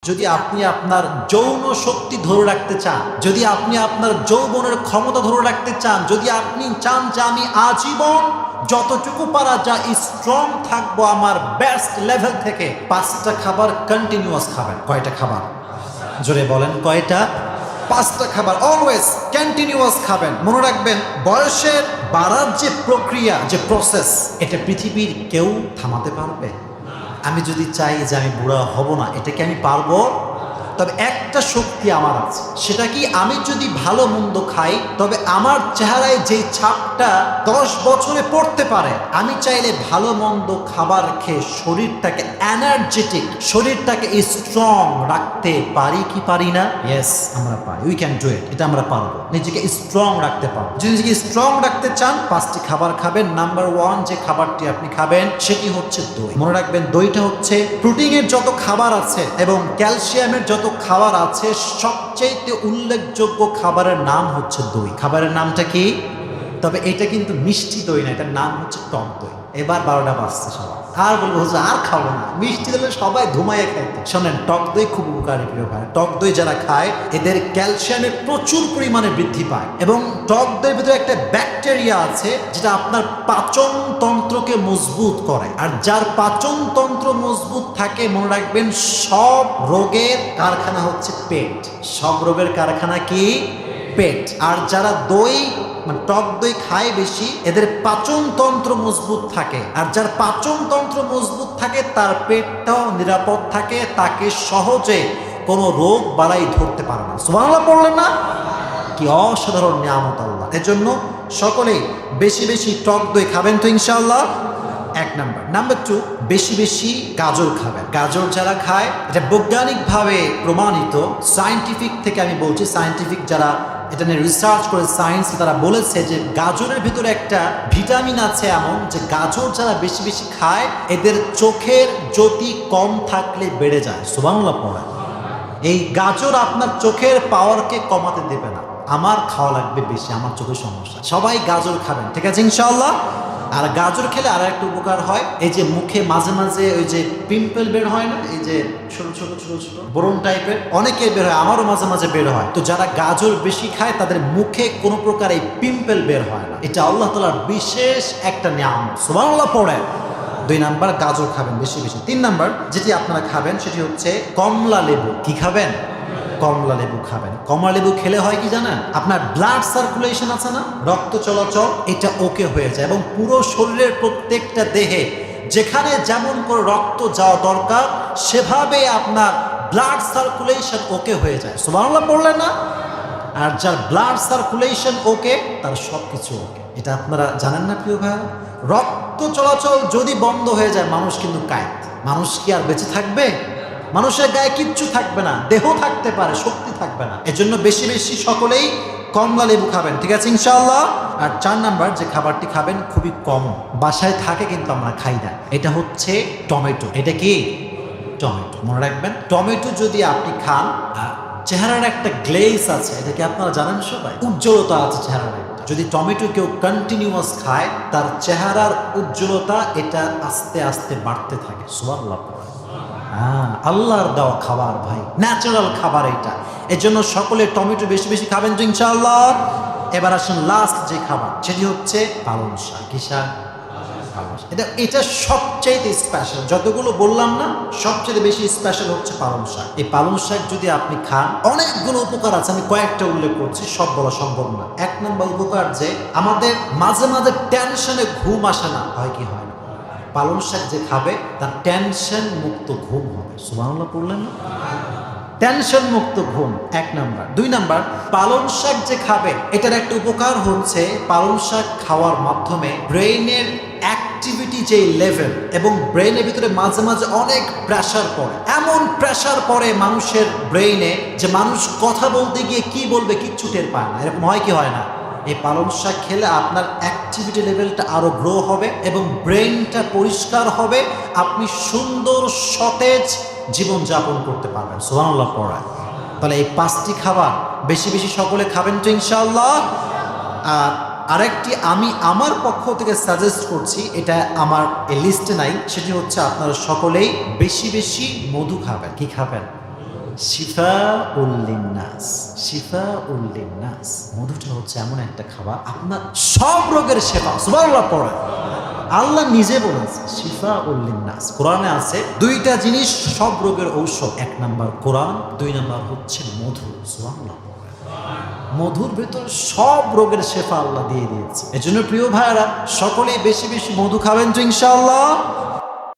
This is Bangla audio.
যদি আপনি আপনার যৌন শক্তি ধরে রাখতে চান, যদি আপনি আপনার যৌবনের ক্ষমতা ধরে রাখতে চান, যদি আপনি চান যে আমি আজীবন যতটুকু পারা যায় স্ট্রং থাকবো আমার বেস্ট লেভেল থেকে, 5টা খাবার কন্টিনিউয়াস খাবেন। কয়টা খাবার? জোরে বলেন, কয়টা? 5টা খাবার অলওয়েজ কন্টিনিউয়াস খাবেন। মনে রাখবেন, বয়সের বাড়ার যে প্রক্রিয়া, যে প্রসেস, এটা পৃথিবীর কেউ থামাতে পারবে? আমি যদি চাই যে আমি বুড়া হব না, এটা কি আমি পারবো? তবে একটা শক্তি আমার আছে, সেটা কি, আমি যদি ভালো মন্দ খাই তবে আমার চেহারায় যে ছাপটা 10 বছরে পড়তে পারে, আমি চাইলে ভালো মন্দ খাবার খেয়ে শরীরটাকে এনার্জেটিক, শরীরটাকে স্ট্রং রাখতে পারি কি পারি না? ইয়েস, আমরা পারি। We can do it. এটা আমরা পারবো, নিজেকে স্ট্রং রাখতে পারবো। যদি নিজেকে স্ট্রং রাখতে চান, 5টি খাবার খাবেন। নাম্বার 1 যে খাবারটি আপনি খাবেন সেটি হচ্ছে দই। মনে রাখবেন, দইটা হচ্ছে প্রোটিনের যত খাবার আছে এবং ক্যালসিয়ামের যত খাবার আছে, সবচেয়ে উল্লেখযোগ্য খাবারের নাম হচ্ছে দই। খাবারের নামটা কি? তবে এটা কিন্তু মিষ্টি দই না, এটার নাম হচ্ছে টক দই। এবার 12টা বাজছে, সবাই আর বলবো যে আর খাবো না, মিষ্টি দিলে সবাই ধুমাইয়ে খাইতে। শোনেন, টক দই খুব উপকারী প্রিয় ভাই। টক দই যারা খায় এদের ক্যালসিয়ামের প্রচুর পরিমাণে বৃদ্ধি পায় এবং টক দইয়ের ভিতরে একটা ব্যাকটেরিয়া আছে যেটা আপনার পাচন তন্ত্রকে মজবুত করে। আর যার পাচন তন্ত্র মজবুত থাকে, মনে রাখবেন, সব রোগের কারখানা হচ্ছে পেট। সব রোগের কারখানা কি? পেট। আর যারা দই মানে টক দই খায় বেশি, এদের পাচন তন্ত্র মজবুত থাকে। আর যার পাচন তন্ত্র মজবুত থাকে তার পেটটাও নিরাপদ থাকে, তাকে সহজে কোনো রোগ বালাই ধরতে পারে না। সুবহানাল্লাহ পড়লেন না? কি অসাধারণ নিয়ামত আল্লাহ। এজন্য সকলেই বেশি বেশি টক দই খাবেন তো ইনশাআল্লাহ। 1 নাম্বার। নাম্বার 2, বেশি বেশি গাজর খাবেন। গাজর যারা খায়, এটা বৈজ্ঞানিকভাবে প্রমাণিত, সায়েন্টিফিক থেকে আমি বলছি, সায়েন্টিফিক যারা এটা নিয়ে রিসার্চ করে সায়েন্স, তারা বলেছে যে গাজরের ভিতরে একটা ভিটামিন আছে এমন, যে গাজর যারা বেশি বেশি খায় এদের চোখের জ্যোতি কম থাকলে বেড়ে যায়। সুবহানাল্লাহ পড়ে। এই গাজর আপনার চোখের পাওয়ারকে কমাতে দেবে না। আমার খাওয়া লাগবে বেশি, আমার চোখের সমস্যা। সবাই গাজর খাবেন, ঠিক আছে ইনশাআল্লাহ। আর গাজর খেলে আর একটা উপকার হয়, এই যে মুখে মাঝে মাঝে ওই যে পিম্পল বের হয় না, এই যে ছোট ছোট ছোট ছোট ব্রণ টাইপের, অনেকের বের হয়, আমারও মাঝে মাঝে বের হয়। তো যারা গাজর বেশি খায় তাদের মুখে কোনো প্রকার এই পিম্পল বের হয় না। এটা আল্লাহ তাআলার বিশেষ একটা নিয়ামত। সুবহানাল্লাহ পড়ে। 2 নাম্বার, গাজর খাবেন বেশি বেশি। 3 নাম্বার যেটি আপনারা খাবেন সেটি হচ্ছে কমলা লেবু। কি খাবেন? কমলা লেবু খাবেন। কমলা লেবু খেলে হয় কি জানেন, আপনার ব্লাড সার্কুলেশন আছে না, রক্ত চলাচল, এটা ওকে হয়ে যায় এবং পুরো শরীরের প্রত্যেকটা দেহে যেখানে যেমন করে রক্ত যাওয়া দরকার সেভাবে আপনার ব্লাড সার্কুলেশন ওকে হয়ে যায়। সুবহানাল্লাহ পড়লেন না? আর যার ব্লাড সার্কুলেশন ওকে, তার সব কিছু ওকে। এটা আপনারা জানেন না প্রিয় ভাই? রক্ত চলাচল যদি বন্ধ হয়ে যায়, মানুষ কিন্তু কায়েত। মানুষ কি আর বেঁচে থাকবে? মানুষের গায়ে কিচ্ছু থাকবে না, দেহ থাকতে পারে, শক্তি থাকবে না। এজন্য বেশি বেশি সকলেই কমলা লেবু খাবেন, ঠিক আছে ইনশাআল্লাহ। আর 4 নাম্বার যে খাবারটি খাবেন, খুবই কম বাসায় থাকে কিন্তু আমরা খাই না, এটা হচ্ছে টমেটো। এটা কি? টমেটো। মনে রাখবেন, টমেটো যদি আপনি খান, চেহারার একটা গ্লেজ আছে, এটা কি আপনারা জানেন সবাই? উজ্জ্বলতা আছে চেহারার একটা। যদি টমেটো কেউ কন্টিনিউয়াস খায়, তার চেহারার উজ্জ্বলতা এটা আস্তে আস্তে বাড়তে থাকে। সুবহানাল্লাহ। আল্লাহর দেওয়া খাবার ভাই, ন্যাচারাল খাবার এটা। এর জন্য সকলে টমেটো বেশি বেশি খাবেন তো ইনশাআল্লাহ। এবার আসুন লাস্ট যে খাবার, সেটি হচ্ছে পালং শাক। কি শাক? এটা সবচেয়ে স্পেশাল। যতগুলো বললাম না, সবচেয়ে বেশি স্পেশাল হচ্ছে পালং শাক। এই পালং শাক যদি আপনি খান, অনেকগুলো উপকার আছে, আমি কয়েকটা উল্লেখ করছি, সব বলা সম্ভব না। 1 নম্বর উপকার যে আমাদের মাঝে মাঝে টেনশনে ঘুম আসে না, হয় কি হয় না? পালং শাক যে খাবে তার টেনশন মুক্ত ঘুম হবে। সুবহানাল্লাহ পড়লেন না? টেনশন মুক্ত ঘুম 1 নাম্বার। 2 নাম্বার, পালং শাক যে খাবে এটার একটা উপকার হচ্ছে, পালং শাক খাওয়ার মাধ্যমে ব্রেইনের অ্যাক্টিভিটি যে লেভেল, এবং ব্রেইনের ভিতরে মাঝে মাঝে অনেক প্রেশার পড়ে, এমন প্রেশার পড়ে মানুষের ব্রেইনে যে মানুষ কথা বলতে গিয়ে কি বলবে কিচ্ছু টের পায় না। এরকম হয় কি হয় না? এই পালং শাক খেলে আপনার অ্যাক্টিভিটি লেভেলটা আরো গ্রো হবে এবং ব্রেইনটা পরিষ্কার হবে, আপনি সুন্দর সতেজ জীবনযাপন করতে পারবেন। সুবহানাল্লাহ পড়া। তাহলে এই 5টি খাবার বেশি বেশি সকলে খাবেন তো ইনশাআল্লাহ। আর আরেকটি আমি আমার পক্ষ থেকে সাজেস্ট করছি, এটা আমার এই লিস্টে নাই, সেটি হচ্ছে আপনারা সকলেই বেশি বেশি মধু খাবেন। কি খাবেন? শিফা উল্লিন্নাস, শিফা উল্লিন্নাস। মধুটা হচ্ছে এমন একটা খাবার আপনার সব রোগের শেফা। সুবহানাল্লাহ পড়ে। আল্লাহ নিজে বলেছে শিফা উল্লিন্নাস। কোরআনে আছে দুইটা জিনিস সব রোগের ঔষধ, এক নাম্বার কোরআন, দুই নাম্বার হচ্ছে মধু। সুবহানাল্লাহ। মধুর ভেতর সব রোগের শেফা আল্লাহ দিয়ে দিয়েছে। এজন্য প্রিয় ভাইরা সকলেই বেশি বেশি মধু খাবেন তো ইনশাআল্লাহ।